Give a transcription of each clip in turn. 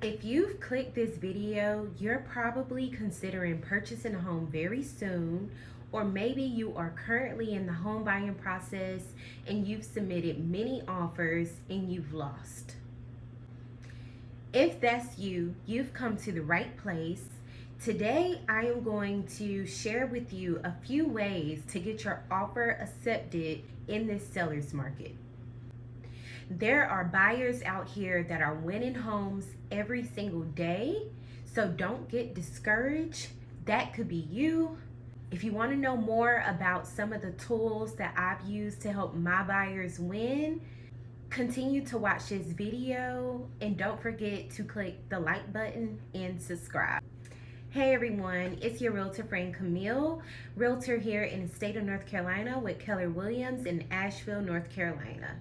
If you've clicked this video, you're probably considering purchasing a home very soon, or maybe you are currently in the home buying process and you've submitted many offers and you've lost. If that's you, you've come to the right place. Today, I am going to share with you a few ways to get your offer accepted in this seller's market. There are buyers out here that are winning homes every single day, so don't get discouraged. That could be you. If you want to know more about some of the tools that I've used to help my buyers win, continue to watch this video and don't forget to click the like button and subscribe. Hey everyone, it's your realtor friend Camille, realtor here in the state of North Carolina with Keller Williams in Asheville, North Carolina.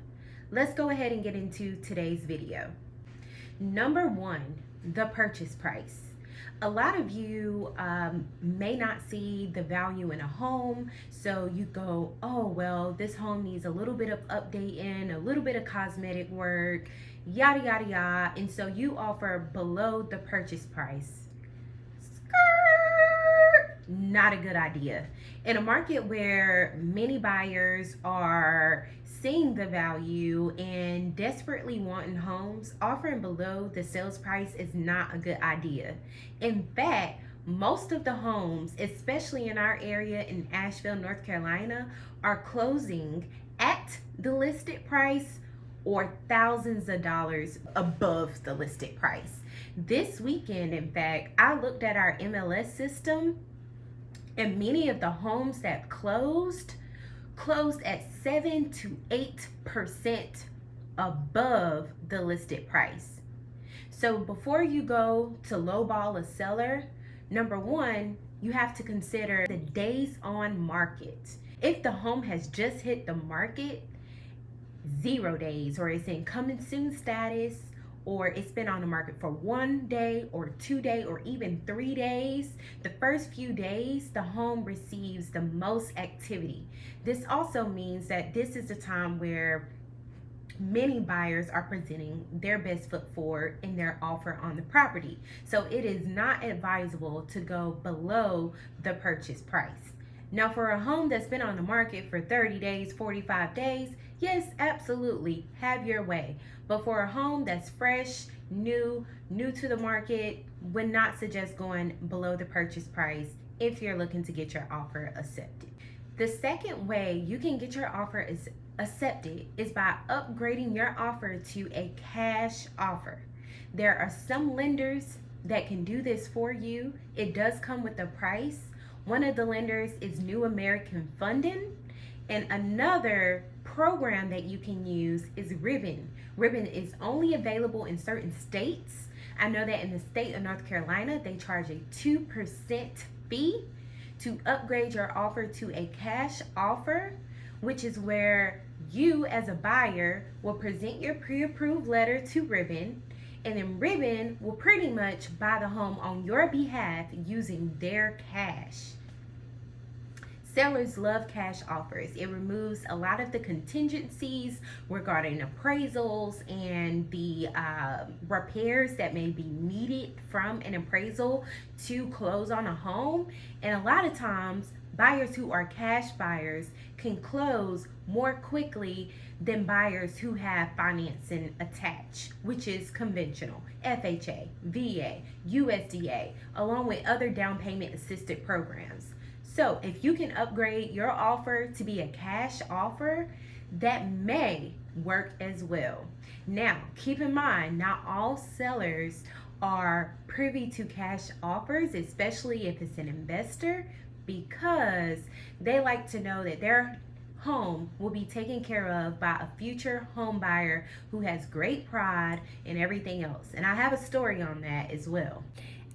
Let's go ahead and get into today's video. Number one, the purchase price. A lot of you may not see the value in a home, so you go, oh, well, this home needs a little bit of updating, a little bit of cosmetic work, yada, yada, yada, and so you offer below the purchase price. Not a good idea. In a market where many buyers are seeing the value and desperately wanting homes, offering below the sales price is not a good idea. In fact, most of the homes, especially in our area in Asheville, North Carolina, are closing at the listed price or thousands of dollars above the listed price. This weekend, in fact, I looked at our MLS system, and many of the homes that closed at 7 to 8% above the listed price. So before you go to lowball a seller, number one, you have to consider the days on market. If the home has just hit the market, 0 days, or it's in coming soon status, or it's been on the market for 1 day or 2 days or even 3 days, the first few days the home receives the most activity. This also means that this is the time where many buyers are presenting their best foot forward in their offer on the property. So it is not advisable to go below the purchase price. Now, for a home that's been on the market for 30 days, 45 days, yes, absolutely, have your way. But for a home that's fresh, new to the market, would not suggest going below the purchase price if you're looking to get your offer accepted. The second way you can get your offer accepted is by upgrading your offer to a cash offer. There are some lenders that can do this for you. It does come with a price. One of the lenders is New American Funding, and another program that you can use is Ribbon. Ribbon is only available in certain states. I know that in the state of North Carolina, they charge a 2% fee to upgrade your offer to a cash offer, which is where you as a buyer will present your pre-approved letter to Ribbon, and then Ribbon will pretty much buy the home on your behalf using their cash. Sellers love cash offers. It removes a lot of the contingencies regarding appraisals and the repairs that may be needed from an appraisal to close on a home. And a lot of times, buyers who are cash buyers can close more quickly than buyers who have financing attached, which is conventional, FHA, VA, USDA, along with other down payment assisted programs. So if you can upgrade your offer to be a cash offer, that may work as well. Now, keep in mind, not all sellers are privy to cash offers, especially if it's an investor, because they like to know that their home will be taken care of by a future home buyer who has great pride and everything else. And I have a story on that as well.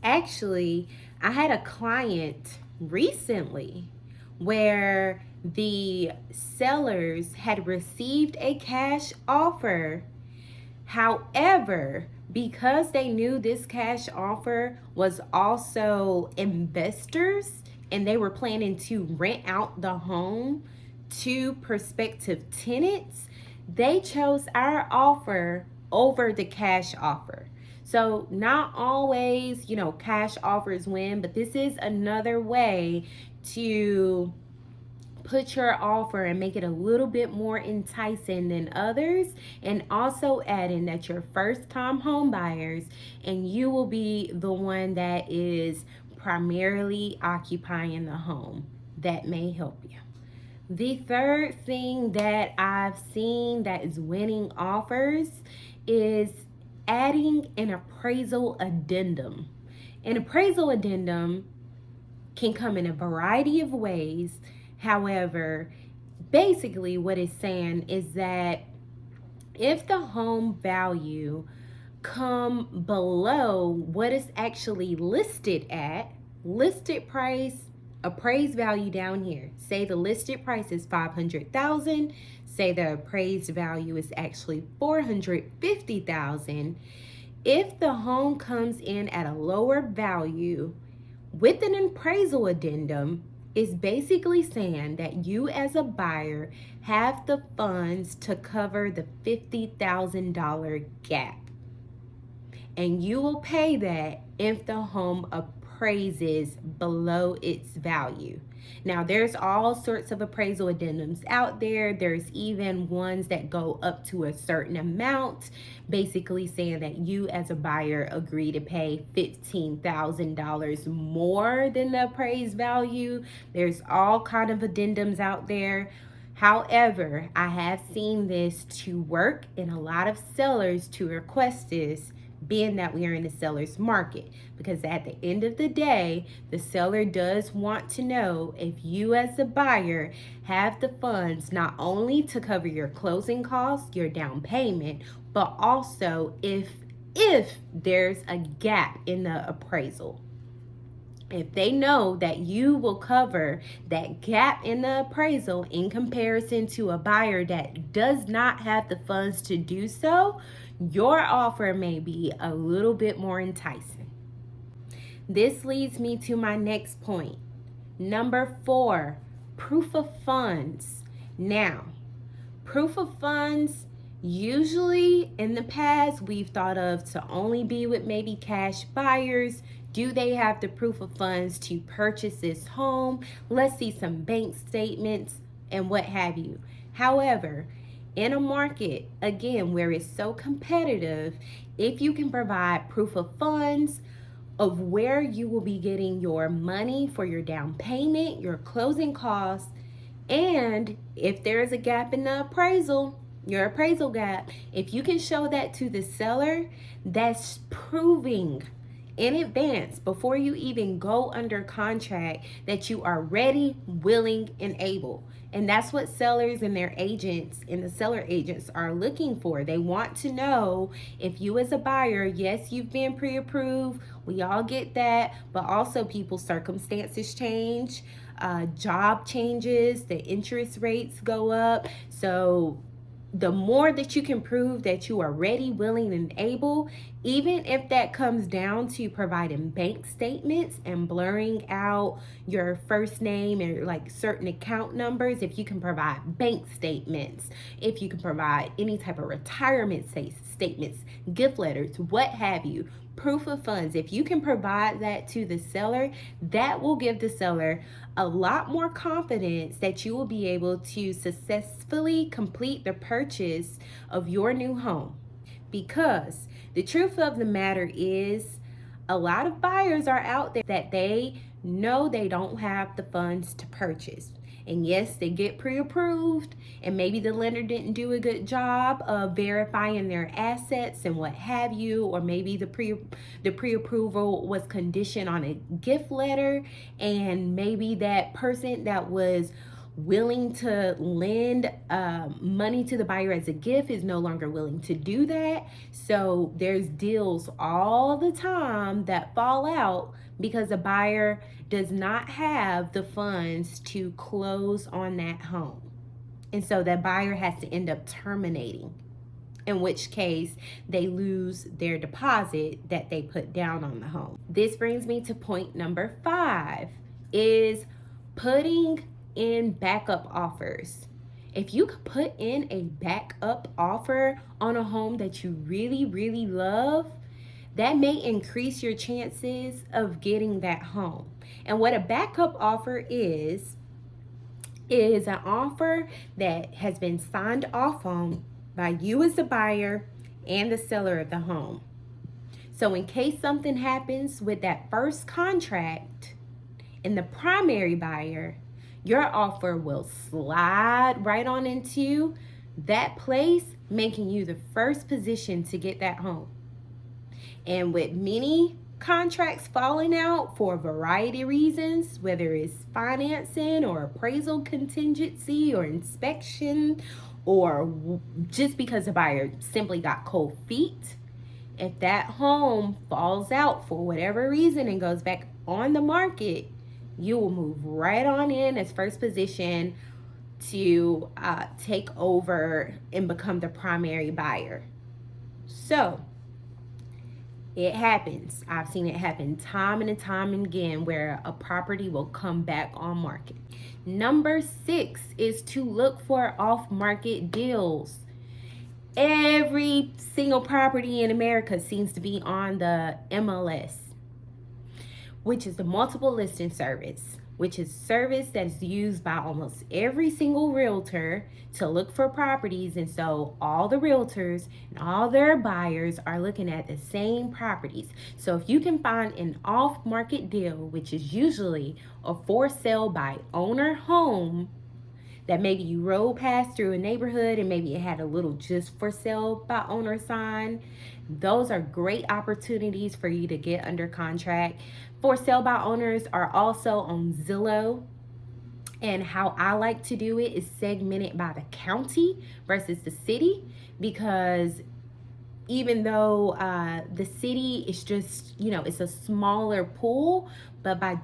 Actually, I had a client recently where the sellers had received a cash offer. However, because they knew this cash offer was also investors and they were planning to rent out the home to prospective tenants, they chose our offer over the cash offer. So not always, cash offers win, but this is another way to put your offer and make it a little bit more enticing than others, and also add in that you're first time home buyers and you will be the one that is primarily occupying the home. That may help you. The third thing that I've seen that is winning offers is adding an appraisal addendum. An appraisal addendum can come in a variety of ways. However, basically what it's saying is that if the home value come below what is actually listed at, listed price, appraised value down here. Say the listed price is $500,000, say the appraised value is actually $450,000. If the home comes in at a lower value with an appraisal addendum, is basically saying that you as a buyer have the funds to cover the $50,000 gap. And you will pay that if the home appraises below its value. Now, there's all sorts of appraisal addendums out there. There's even ones that go up to a certain amount, basically saying that you as a buyer agree to pay $15,000 more than the appraised value. There's all kind of addendums out there. However, I have seen this to work, and a lot of sellers to request this, being that we are in the seller's market, because at the end of the day, the seller does want to know if you as a buyer have the funds not only to cover your closing costs, your down payment, but also if there's a gap in the appraisal. If they know that you will cover that gap in the appraisal in comparison to a buyer that does not have the funds to do so, your offer may be a little bit more enticing. This leads me to my next point. Number 4, proof of funds. Now, proof of funds, usually in the past, we've thought of to only be with maybe cash buyers. Do they have the proof of funds to purchase this home? Let's see some bank statements and what have you. However, in a market, again, where it's so competitive, if you can provide proof of funds of where you will be getting your money for your down payment, your closing costs, and if there is a gap in the appraisal, your appraisal gap, if you can show that to the seller, that's proving in advance, before you even go under contract, that you are ready, willing, and able. And that's what sellers and their agents and the seller agents are looking for. They want to know if you as a buyer, yes, you've been pre-approved. We all get that. But also people's circumstances change, job changes, the interest rates go up. So the more that you can prove that you are ready, willing, and able, even if that comes down to providing bank statements and blurring out your first name and like certain account numbers, if you can provide bank statements, if you can provide any type of retirement statements, gift letters, what have you, proof of funds, if you can provide that to the seller, that will give the seller a lot more confidence that you will be able to successfully complete the purchase of your new home. Because the truth of the matter is, a lot of buyers are out there that they know they don't have the funds to purchase. And yes, they get pre-approved, and maybe the lender didn't do a good job of verifying their assets and what have you, or maybe the pre-approval was conditioned on a gift letter, and maybe that person that was willing to lend money to the buyer as a gift is no longer willing to do that. So there's deals all the time that fall out because the buyer does not have the funds to close on that home. And so that buyer has to end up terminating, in which case they lose their deposit that they put down on the home. This brings me to point number 5, is putting in backup offers. If you could put in a backup offer on a home that you really, really love, that may increase your chances of getting that home. And what a backup offer is an offer that has been signed off on by you as the buyer and the seller of the home. So in case something happens with that first contract and the primary buyer, your offer will slide right on into that place, making you the first position to get that home. And with many contracts falling out for a variety of reasons, whether it's financing or appraisal contingency or inspection, or just because the buyer simply got cold feet, if that home falls out for whatever reason and goes back on the market, you will move right on in as first position to take over and become the primary buyer. So it happens. I've seen it happen time and time and again where a property will come back on market. Number 6 is to look for off-market deals. Every single property in America seems to be on the MLS, which is the multiple listing service, which is a service that is used by almost every single realtor to look for properties. And so all the realtors and all their buyers are looking at the same properties. So if you can find an off-market deal, which is usually a for sale by owner home, that maybe you rode past through a neighborhood and maybe it had a little just for sale by owner sign, those are great opportunities for you to get under contract. For sale by owners are also on Zillow. And how I like to do it is segmented by the county versus the city, because even though the city is just, it's a smaller pool, but by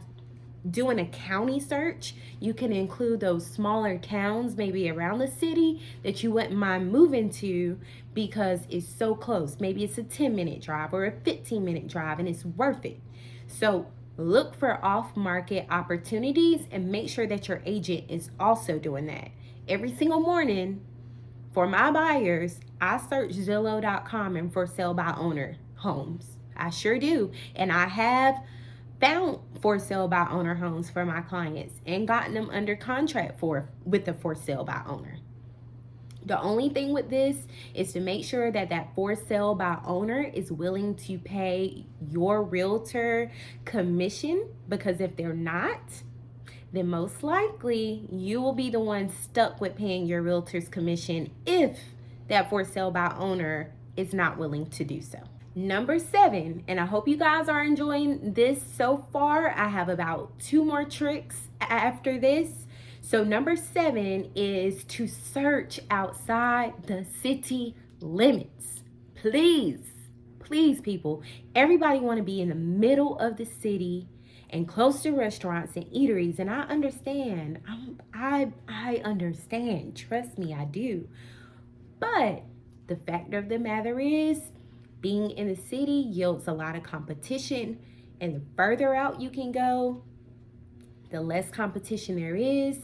doing a county search, you can include those smaller towns maybe around the city that you wouldn't mind moving to because it's so close. Maybe it's a 10-minute drive or a 15-minute drive and it's worth it. So look for off-market opportunities and make sure that your agent is also doing that. Every single morning for my buyers, I search Zillow.com and for sale by owner homes. I sure do. And I have found for sale by owner homes for my clients and gotten them under contract with the for sale by owner. The only thing with this is to make sure that that for sale by owner is willing to pay your realtor commission, because if they're not, then most likely you will be the one stuck with paying your realtor's commission if that for sale by owner is not willing to do so. Number 7, and I hope you guys are enjoying this so far. I have about 2 more tricks after this. So number 7 is to search outside the city limits. Please, people, everybody want to be in the middle of the city and close to restaurants and eateries. And I understand. I understand. Trust me, I do. But the fact of the matter is, being in the city yields a lot of competition, and the further out you can go, the less competition there is,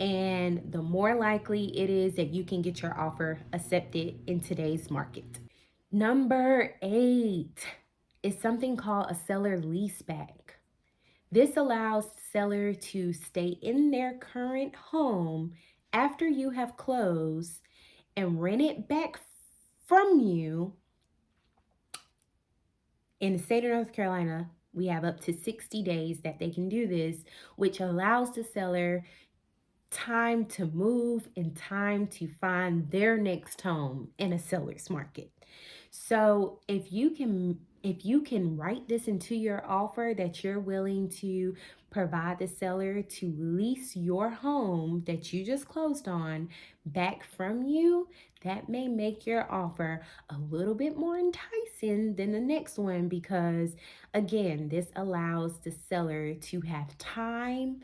and the more likely it is that you can get your offer accepted in today's market. Number 8 is something called a seller leaseback. This allows the seller to stay in their current home after you have closed and rent it back from you. In the state of North Carolina, we have up to 60 days that they can do this, which allows the seller time to move and time to find their next home in a seller's market. So if you can write this into your offer that you're willing to provide the seller to lease your home that you just closed on back from you, that may make your offer a little bit more enticing than the next one, because again, this allows the seller to have time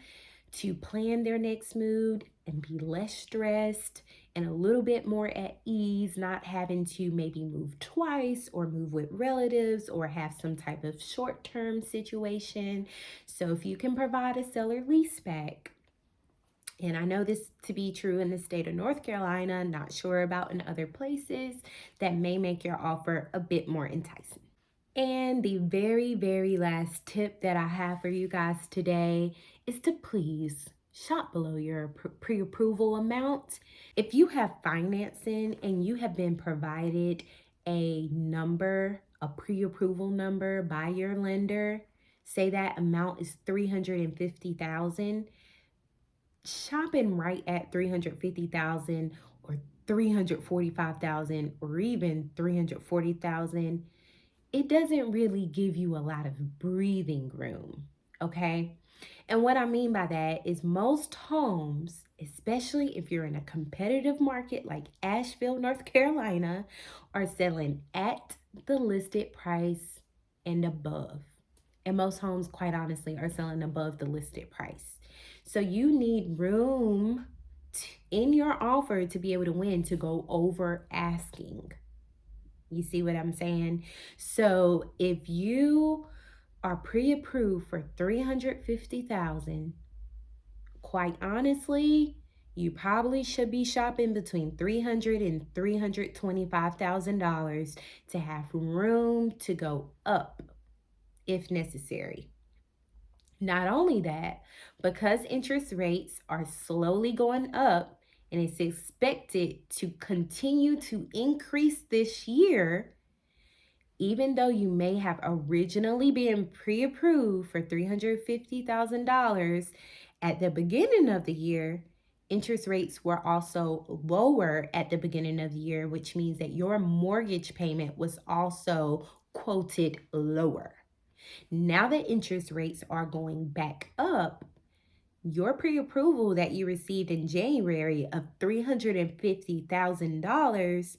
to plan their next move and be less stressed and a little bit more at ease, not having to maybe move twice or move with relatives or have some type of short-term situation. So if you can provide a seller leaseback, and I know this to be true in the state of North Carolina, not sure about in other places, that may make your offer a bit more enticing. And the very, very last tip that I have for you guys today is to please shop below your pre approval amount. If you have financing and you have been provided a number, a pre approval number by your lender, say that amount is 350,000, shopping right at 350,000 or 345,000 or even 340,000, it doesn't really give you a lot of breathing room, okay? And what I mean by that is most homes, especially if you're in a competitive market like Asheville, North Carolina, are selling at the listed price and above. And most homes, quite honestly, are selling above the listed price. So you need room in your offer to be able to win, to go over asking. You see what I'm saying? So if you are pre-approved for 350,000, quite honestly, you probably should be shopping between $300,000 and $325,000 to have room to go up if necessary. Not only that, because interest rates are slowly going up and it's expected to continue to increase this year, even though you may have originally been pre-approved for $350,000 at the beginning of the year, interest rates were also lower at the beginning of the year, which means that your mortgage payment was also quoted lower. Now that interest rates are going back up, your pre-approval that you received in January of $350,000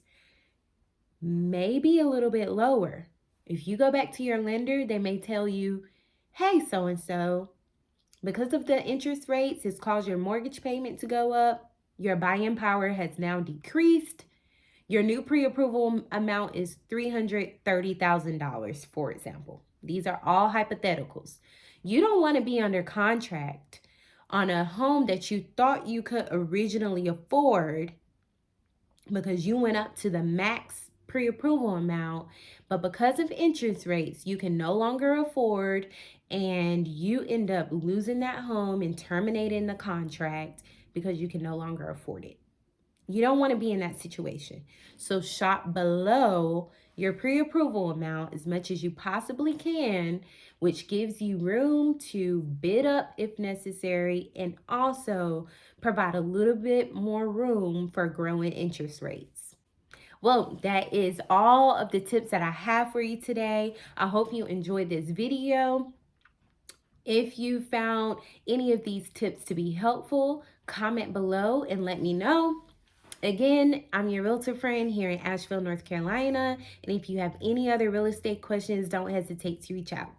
may be a little bit lower. If you go back to your lender, they may tell you, hey, so and so, because of the interest rates, it's caused your mortgage payment to go up. Your buying power has now decreased. Your new pre approval amount is $330,000, for example. These are all hypotheticals. You don't want to be under contract on a home that you thought you could originally afford because you went up to the max pre-approval amount, but because of interest rates, you can no longer afford, and you end up losing that home and terminating the contract because you can no longer afford it. You don't want to be in that situation. So shop below your pre-approval amount as much as you possibly can, which gives you room to bid up if necessary and also provide a little bit more room for growing interest rates. Well, that is all of the tips that I have for you today. I hope you enjoyed this video. If you found any of these tips to be helpful, comment below and let me know. Again, I'm your realtor friend here in Asheville, North Carolina. And if you have any other real estate questions, don't hesitate to reach out.